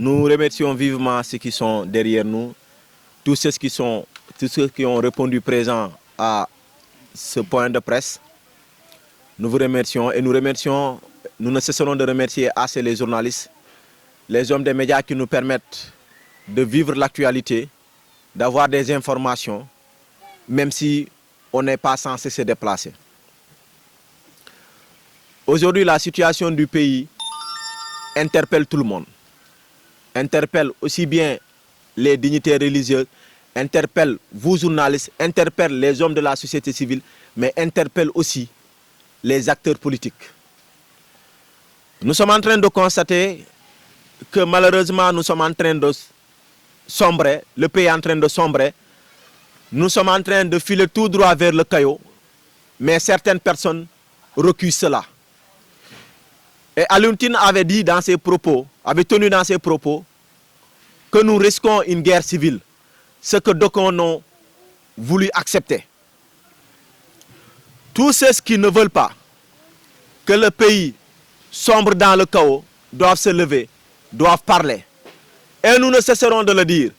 Nous remercions vivement ceux qui sont derrière nous, tous ceux qui ont répondu présent à ce point de presse. Nous vous remercions et nous ne cesserons de remercier assez les journalistes, les hommes des médias qui nous permettent de vivre l'actualité, d'avoir des informations, même si on n'est pas censé se déplacer. Aujourd'hui, la situation du pays interpelle tout le monde. Interpelle aussi bien les dignitaires religieuses, interpelle vous journalistes, interpelle les hommes de la société civile, mais interpelle aussi les acteurs politiques. Nous sommes en train de constater que malheureusement nous sommes en train de sombrer, le pays est en train de sombrer, nous sommes en train de filer tout droit vers le chaos, mais certaines personnes reculent cela. Et Alioune Tine avait tenu dans ses propos que nous risquons une guerre civile, ce que d'aucuns ont voulu accepter. Tous ceux qui ne veulent pas que le pays sombre dans le chaos doivent se lever, doivent parler. Et nous ne cesserons de le dire,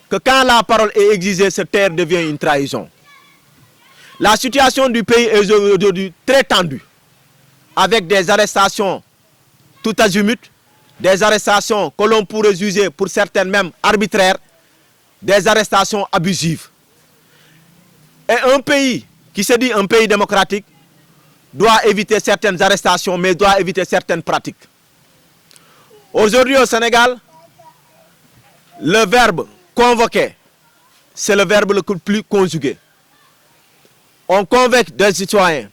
que quand la parole est exigée, cette terre devient une trahison. La situation du pays est aujourd'hui très tendue, avec des arrestations tout azimut, des arrestations que l'on pourrait juger pour certaines même arbitraires, des arrestations abusives. Et un pays qui se dit un pays démocratique doit éviter certaines arrestations, mais doit éviter certaines pratiques. Aujourd'hui au Sénégal, le verbe convoquer, c'est le verbe le plus conjugué. On convoque des citoyens.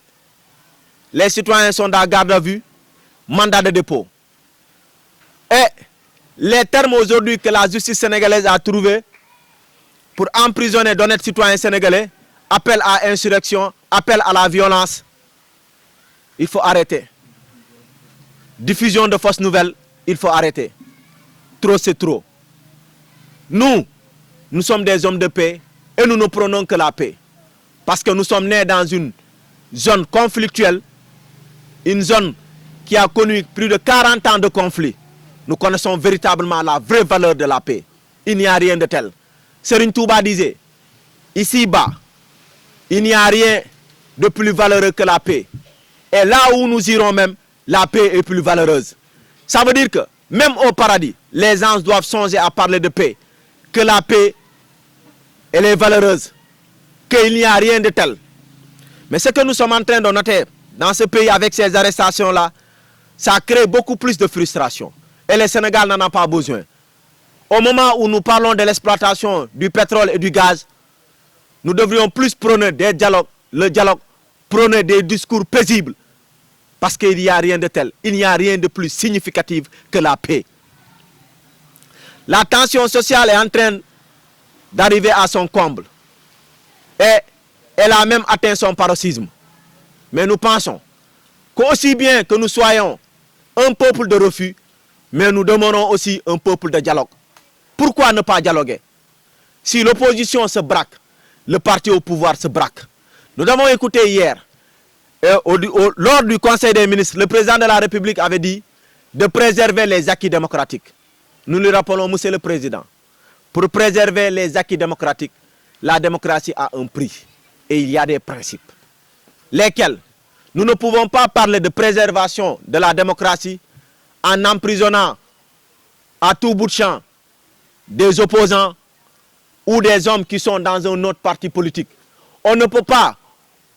Les citoyens sont dans garde à vue, mandat de dépôt. Et les termes aujourd'hui que la justice sénégalaise a trouvés pour emprisonner d'honnêtes citoyens sénégalais, appel à insurrection, appel à la violence, il faut arrêter. Diffusion de fausses nouvelles, il faut arrêter. Trop c'est trop. Nous sommes des hommes de paix et nous ne prenons que la paix. Parce que nous sommes nés dans une zone conflictuelle, une zone qui a connu plus de 40 ans de conflit. Nous connaissons véritablement la vraie valeur de la paix. Il n'y a rien de tel. Serigne Touba disait, ici-bas, il n'y a rien de plus valeureux que la paix. Et là où nous irons même, la paix est plus valeureuse. Ça veut dire que même au paradis, les anges doivent songer à parler de paix. Que la paix, elle est valeureuse. Qu'il n'y a rien de tel. Mais ce que nous sommes en train de noter dans ce pays avec ces arrestations-là, ça crée beaucoup plus de frustration. Et le Sénégal n'en a pas besoin. Au moment où nous parlons de l'exploitation du pétrole et du gaz, nous devrions plus prôner des dialogues, le dialogue, prôner des discours paisibles. Parce qu'il n'y a rien de tel. Il n'y a rien de plus significatif que la paix. La tension sociale est en train d'arriver à son comble. Et elle a même atteint son paroxysme. Mais nous pensons qu'aussi bien que nous soyons un peuple de refus, mais nous demandons aussi un peuple de dialogue. Pourquoi ne pas dialoguer? Si l'opposition se braque, le parti au pouvoir se braque. Nous avons écouté hier, lors du Conseil des ministres, le président de la République avait dit de préserver les acquis démocratiques. Nous lui rappelons, monsieur le président, pour préserver les acquis démocratiques, la démocratie a un prix. Et il y a des principes. Lesquels nous ne pouvons pas parler de préservation de la démocratie en emprisonnant à tout bout de champ des opposants ou des hommes qui sont dans un autre parti politique. On ne peut pas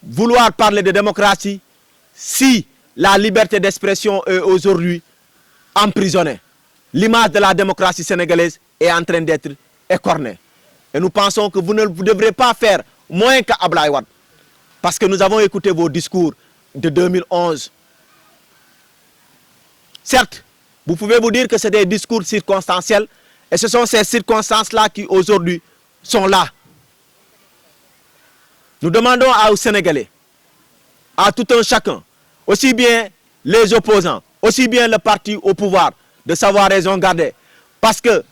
vouloir parler de démocratie si la liberté d'expression est aujourd'hui emprisonnée. L'image de la démocratie sénégalaise est en train d'être écornée. Et nous pensons que vous ne devrez pas faire moins qu'Abdoulaye Wade. Parce que nous avons écouté vos discours de 2011. Certes, vous pouvez vous dire que c'est des discours circonstanciels et ce sont ces circonstances-là qui aujourd'hui sont là. Nous demandons aux Sénégalais, à tout un chacun, aussi bien les opposants, aussi bien le parti au pouvoir, de savoir raison garder. Parce que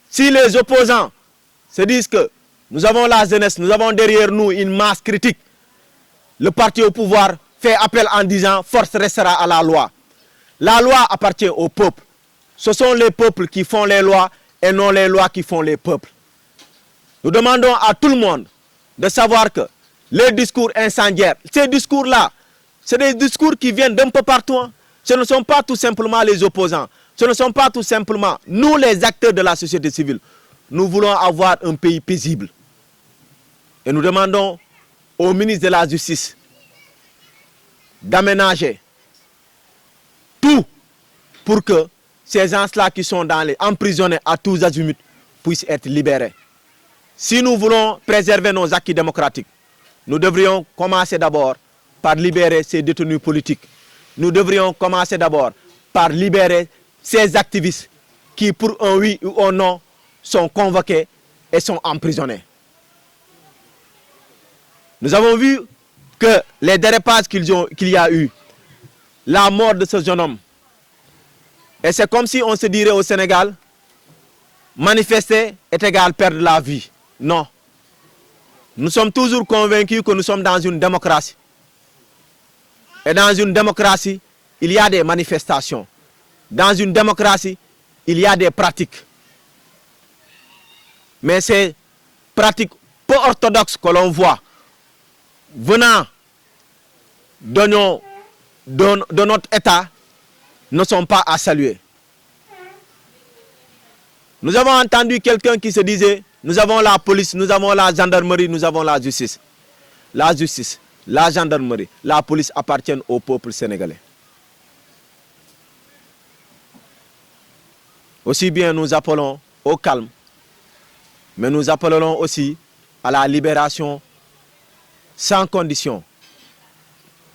si les opposants se disent que nous avons la jeunesse, nous avons derrière nous une masse critique, le parti au pouvoir fait appel en disant force restera à la loi. La loi appartient au peuple. ce sont les peuples qui font les lois et non les lois qui font les peuples. Nous demandons à tout le monde de savoir que les discours incendiaires, ces discours-là, c'est des discours qui viennent d'un peu partout. Ce ne sont pas tout simplement les opposants. Ce ne sont pas tout simplement nous les acteurs de la société civile. Nous voulons avoir un pays paisible. Et nous demandons au ministre de la Justice d'aménager tout pour que ces gens-là qui sont emprisonnés à tous azimuts puissent être libérés. Si nous voulons préserver nos acquis démocratiques, nous devrions commencer d'abord par libérer ces détenus politiques. Nous devrions commencer d'abord par libérer ces activistes qui, pour un oui ou un non, sont convoqués et sont emprisonnés. Nous avons vu que les dérapages qu'il y a eu, la mort de ce jeune homme, et c'est comme si on se dirait au Sénégal, manifester est égal perdre la vie. Non. Nous sommes toujours convaincus que nous sommes dans une démocratie. Et dans une démocratie, il y a des manifestations. Dans une démocratie, il y a des pratiques. Mais ces pratiques peu orthodoxes que l'on voit venant de notre État ne sont pas à saluer. Nous avons entendu quelqu'un qui se disait, nous avons la police, nous avons la gendarmerie, nous avons la justice. La justice, la gendarmerie, la police appartiennent au peuple sénégalais. Aussi bien nous appelons au calme, mais nous appelons aussi à la libération sans condition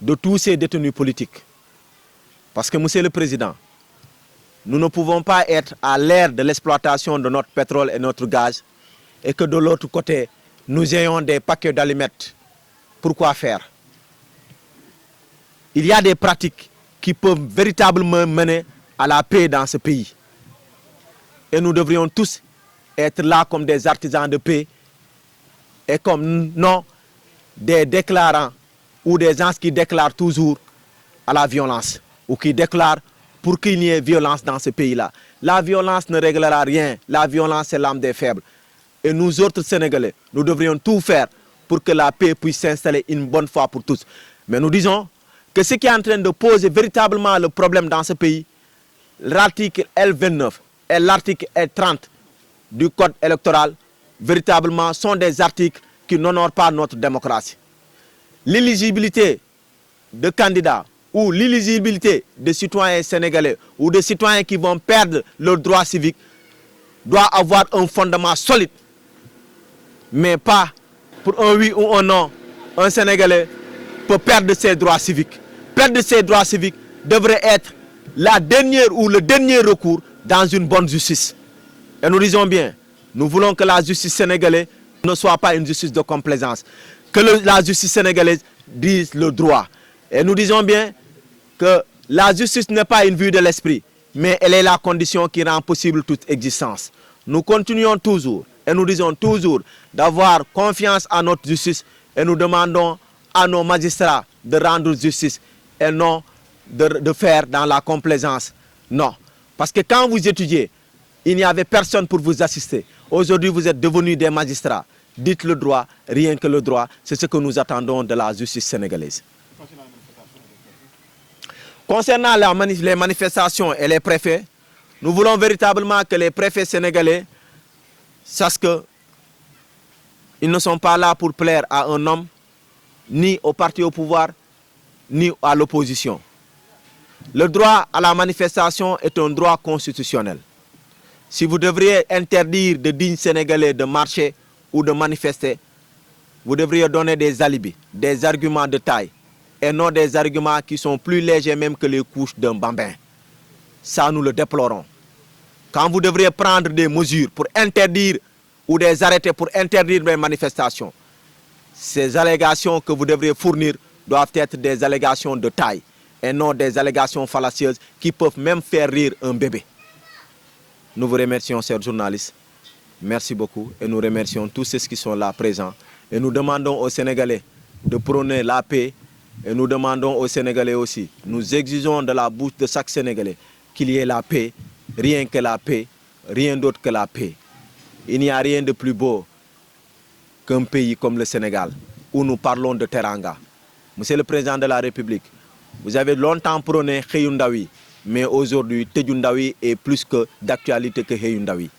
de tous ces détenus politiques. Parce que, Monsieur le Président, nous ne pouvons pas être à l'ère de l'exploitation de notre pétrole et notre gaz et que de l'autre côté, nous ayons des paquets d'allumettes. Pourquoi faire? Il y a des pratiques qui peuvent véritablement mener à la paix dans ce pays. Et nous devrions tous être là comme des artisans de paix et comme non des déclarants ou des gens qui déclarent toujours à la violence ou qui déclarent pour qu'il y ait violence dans ce pays-là. La violence ne réglera rien. La violence, c'est l'âme des faibles. Et nous autres Sénégalais, nous devrions tout faire pour que la paix puisse s'installer une bonne fois pour tous. Mais nous disons que ce qui est en train de poser véritablement le problème dans ce pays, l'article L29 et l'article L30 du Code électoral, véritablement sont des articles qui n'honorent pas notre démocratie. L'éligibilité de candidats ou l'éligibilité de citoyens sénégalais ou de citoyens qui vont perdre leurs droits civiques doit avoir un fondement solide. Mais pas pour un oui ou un non, un Sénégalais peut perdre ses droits civiques. Perdre ses droits civiques devrait être la dernière ou le dernier recours dans une bonne justice. Et nous disons bien, nous voulons que la justice sénégalaise ne soit pas une justice de complaisance. Que la justice sénégalaise dise le droit. Et nous disons bien que la justice n'est pas une vue de l'esprit, mais elle est la condition qui rend possible toute existence. Nous continuons toujours et nous disons toujours d'avoir confiance en notre justice et nous demandons à nos magistrats de rendre justice et non de faire dans la complaisance. Non. Parce que quand vous étudiez, il n'y avait personne pour vous assister. Aujourd'hui, vous êtes devenus des magistrats. Dites le droit, rien que le droit. C'est ce que nous attendons de la justice sénégalaise. Concernant les manifestations et les préfets, nous voulons véritablement que les préfets sénégalais sachent qu'ils ne sont pas là pour plaire à un homme, ni au parti au pouvoir, ni à l'opposition. Le droit à la manifestation est un droit constitutionnel. Si vous devriez interdire de dignes Sénégalais de marcher ou de manifester, vous devriez donner des alibis, des arguments de taille, et non des arguments qui sont plus légers même que les couches d'un bambin. Ça, nous le déplorons. Quand vous devriez prendre des mesures pour interdire ou des arrêtés pour interdire les manifestations, ces allégations que vous devriez fournir doivent être des allégations de taille et non des allégations fallacieuses qui peuvent même faire rire un bébé. Nous vous remercions, chers journalistes. Merci beaucoup et nous remercions tous ceux qui sont là présents. Et nous demandons aux Sénégalais de prôner la paix et nous demandons aux Sénégalais aussi, nous exigeons de la bouche de chaque Sénégalais qu'il y ait la paix rien que la paix, rien d'autre que la paix. Il n'y a rien de plus beau qu'un pays comme le Sénégal, où nous parlons de teranga. Monsieur le Président de la République, vous avez longtemps prôné Xëyu Ndaw yi, mais aujourd'hui Tëju Ndaw yi est plus que d'actualité que Xëyu Ndaw yi.